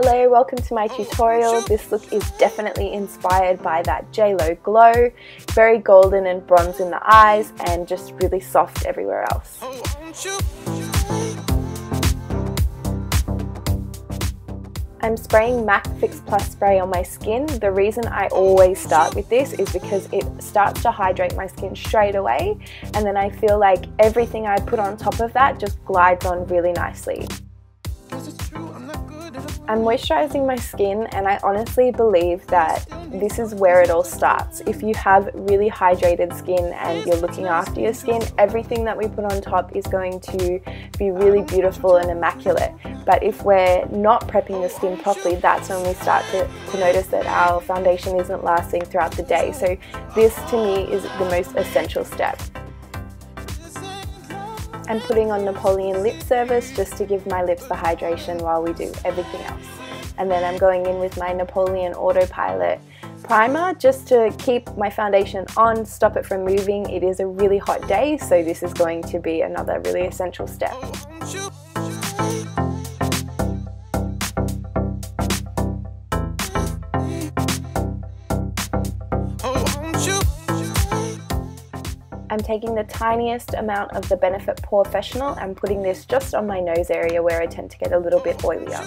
Hello, welcome to my tutorial. This look is definitely inspired by that JLO glow. Very golden and bronze in the eyes and just really soft everywhere else. I'm spraying MAC Fix Plus spray on my skin. The reason I always start with this is because it starts to hydrate my skin straight away, and then I feel like everything I put on top of that just glides on really nicely. I'm moisturizing my skin, and I honestly believe that this is where it all starts. If you have really hydrated skin and you're looking after your skin, everything that we put on top is going to be really beautiful and immaculate. But if we're not prepping the skin properly, that's when we start to notice that our foundation isn't lasting throughout the day. So this to me is the most essential step. I'm putting on Napoleon lip service just to give my lips the hydration while we do everything else. And then I'm going in with my Napoleon Autopilot primer just to keep my foundation on, stop it from moving. It is a really hot day, so this is going to be another really essential step. I'm taking the tiniest amount of the Benefit Professional and putting this just on my nose area where I tend to get a little bit oilier.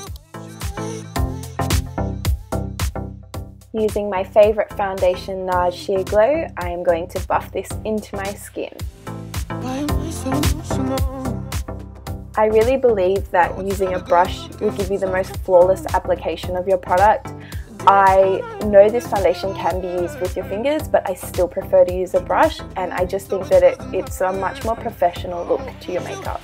Using my favourite foundation, NARS Sheer Glow, I am going to buff this into my skin. I really believe that using a brush will give you the most flawless application of your product. I know this foundation can be used with your fingers, but I still prefer to use a brush, and I just think that it's a much more professional look to your makeup.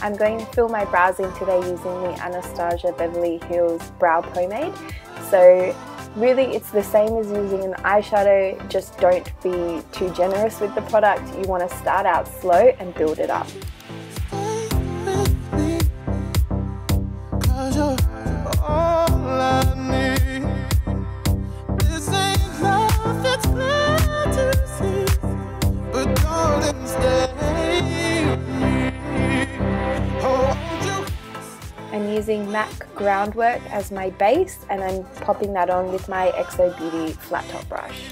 I'm going to fill my brows in today using the Anastasia Beverly Hills Brow Pomade. So really it's the same as using an eyeshadow, just don't be too generous with the product. You want to start out slow and build it up. I'm using MAC Groundwork as my base, and I'm popping that on with my XO Beauty flat top brush.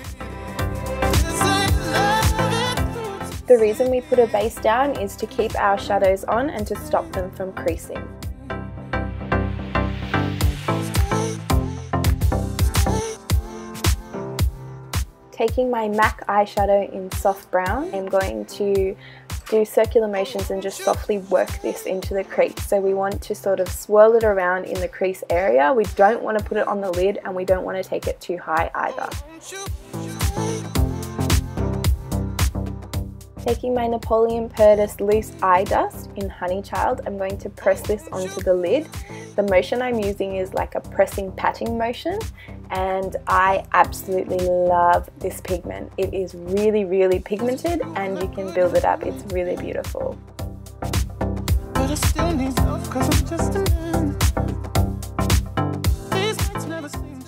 The reason we put a base down is to keep our shadows on and to stop them from creasing. Taking my MAC eyeshadow in soft brown, I'm going to do circular motions and just softly work this into the crease. So we want to sort of swirl it around in the crease area. We don't want to put it on the lid, and we don't want to take it too high either. Taking my Napoleon Perdis Loose Eye Dust in Honey Child, I'm going to press this onto the lid. The motion I'm using is like a pressing patting motion, and I absolutely love this pigment. It is really, really pigmented, and you can build it up. It's really beautiful. But I still need love 'cause I'm just a man.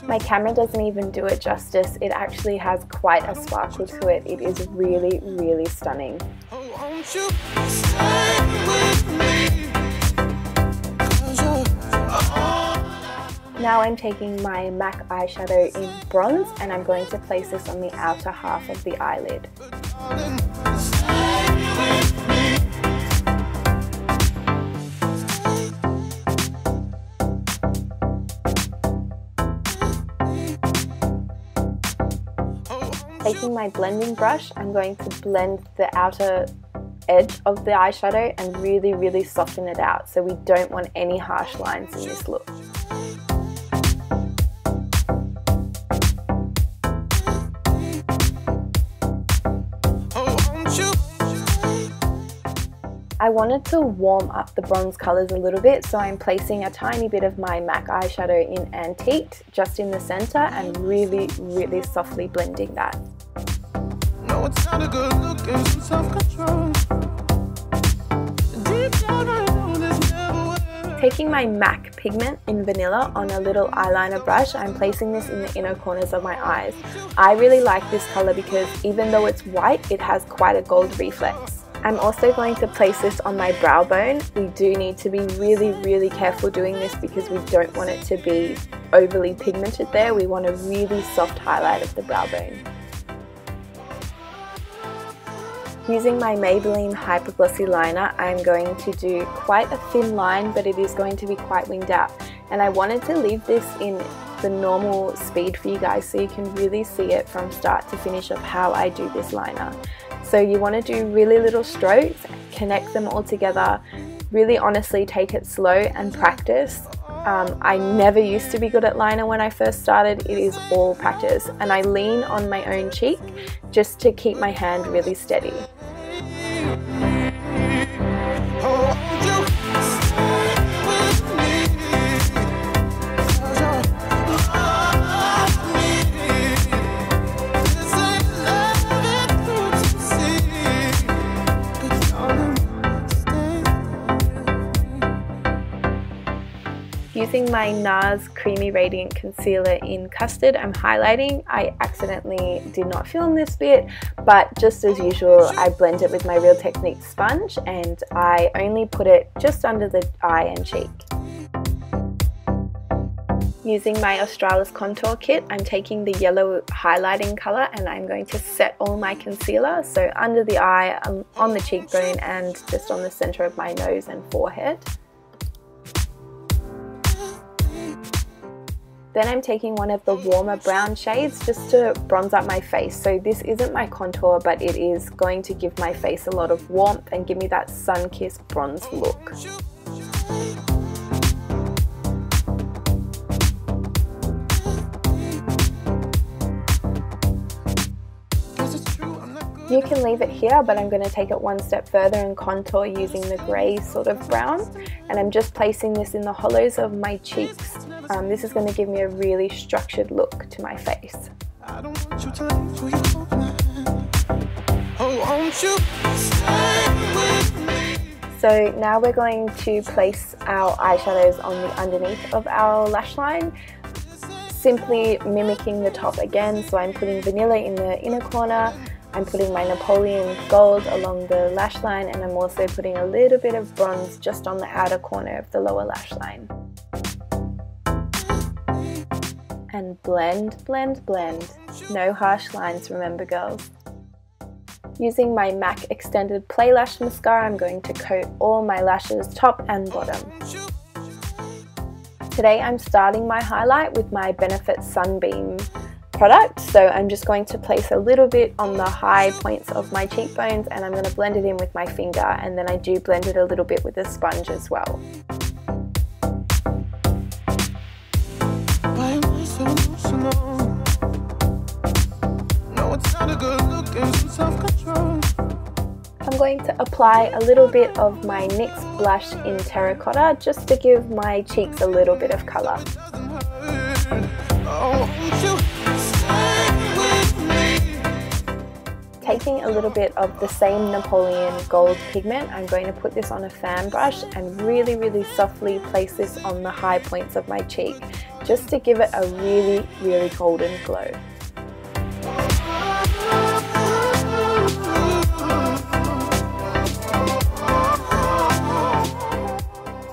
My camera doesn't even do it justice. It actually has quite a sparkle to it. It is really, really stunning. Now I'm taking my MAC eyeshadow in bronze, and I'm going to place this on the outer half of the eyelid. Taking my blending brush, I'm going to blend the outer edge of the eyeshadow and really, really soften it out. So we don't want any harsh lines in this look. I wanted to warm up the bronze colours a little bit, so I'm placing a tiny bit of my MAC eyeshadow in Antique just in the centre and really, really softly blending that. No, it's not a good look and some self-control. Taking my MAC pigment in Vanilla on a little eyeliner brush, I'm placing this in the inner corners of my eyes. I really like this colour because even though it's white, it has quite a gold reflex. I'm also going to place this on my brow bone. We do need to be really careful doing this because we don't want it to be overly pigmented there. We want a really soft highlight of the brow bone. Using my Maybelline Hyperglossy liner, I'm going to do quite a thin line, but it is going to be quite winged out. And I wanted to leave this in the normal speed for you guys so you can really see it from start to finish of how I do this liner. So you want to do really little strokes, connect them all together, really honestly take it slow and practice. I never used to be good at liner when I first started. It is all practice, and I lean on my own cheek just to keep my hand really steady. Using my NARS Creamy Radiant Concealer in Custard, I'm highlighting. I accidentally did not film this bit, but just as usual, I blend it with my Real Techniques sponge and I only put it just under the eye and cheek. Using my Australis contour kit, I'm taking the yellow highlighting colour and I'm going to set all my concealer, so under the eye, on the cheekbone and just on the centre of my nose and forehead. Then I'm taking one of the warmer brown shades just to bronze up my face. So this isn't my contour, but it is going to give my face a lot of warmth and give me that sun-kissed bronze look. You can leave it here, but I'm going to take it one step further and contour using the grey sort of brown. And I'm just placing this in the hollows of my cheeks. This is going to give me a really structured look to my face. So now we're going to place our eyeshadows on the underneath of our lash line, simply mimicking the top again. So I'm putting Vanilla in the inner corner, I'm putting my Napoleon Gold along the lash line, and I'm also putting a little bit of bronze just on the outer corner of the lower lash line. And blend, blend, blend. No harsh lines, remember girls. Using my MAC Extended Play Lash Mascara, I'm going to coat all my lashes, top and bottom. Today I'm starting my highlight with my Benefit Sunbeam product, so I'm just going to place a little bit on the high points of my cheekbones and I'm going to blend it in with my finger, and then I do blend it a little bit with a sponge as well. I'm going to apply a little bit of my NYX Blush in Terracotta just to give my cheeks a little bit of colour. Taking a little bit of the same Napoleon Gold pigment, I'm going to put this on a fan brush and really softly place this on the high points of my cheek just to give it a really golden glow.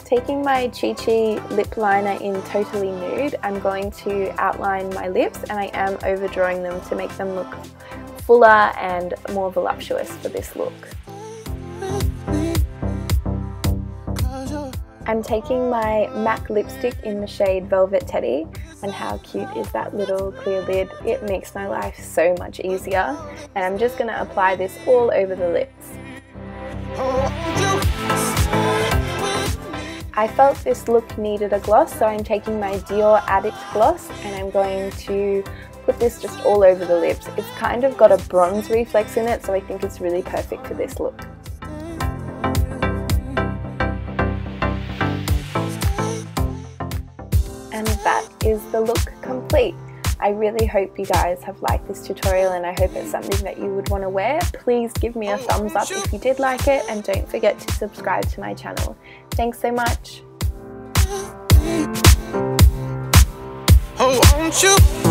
Taking my ChiChi lip liner in Totally Nude, I'm going to outline my lips, and I am overdrawing them to make them look fuller and more voluptuous for this look. I'm taking my MAC lipstick in the shade Velvet Teddy, and how cute is that little clear lid? It makes my life so much easier, and I'm just going to apply this all over the lips. I felt this look needed a gloss, so I'm taking my Dior Addict gloss and I'm going to put this just all over the lips. It's kind of got a bronze reflex in it, so I think it's really perfect for this look. And that is the look complete. I really hope you guys have liked this tutorial, and I hope it's something that you would want to wear. Please give me a thumbs up if you did like it, and don't forget to subscribe to my channel. Thanks so much. Oh, won't you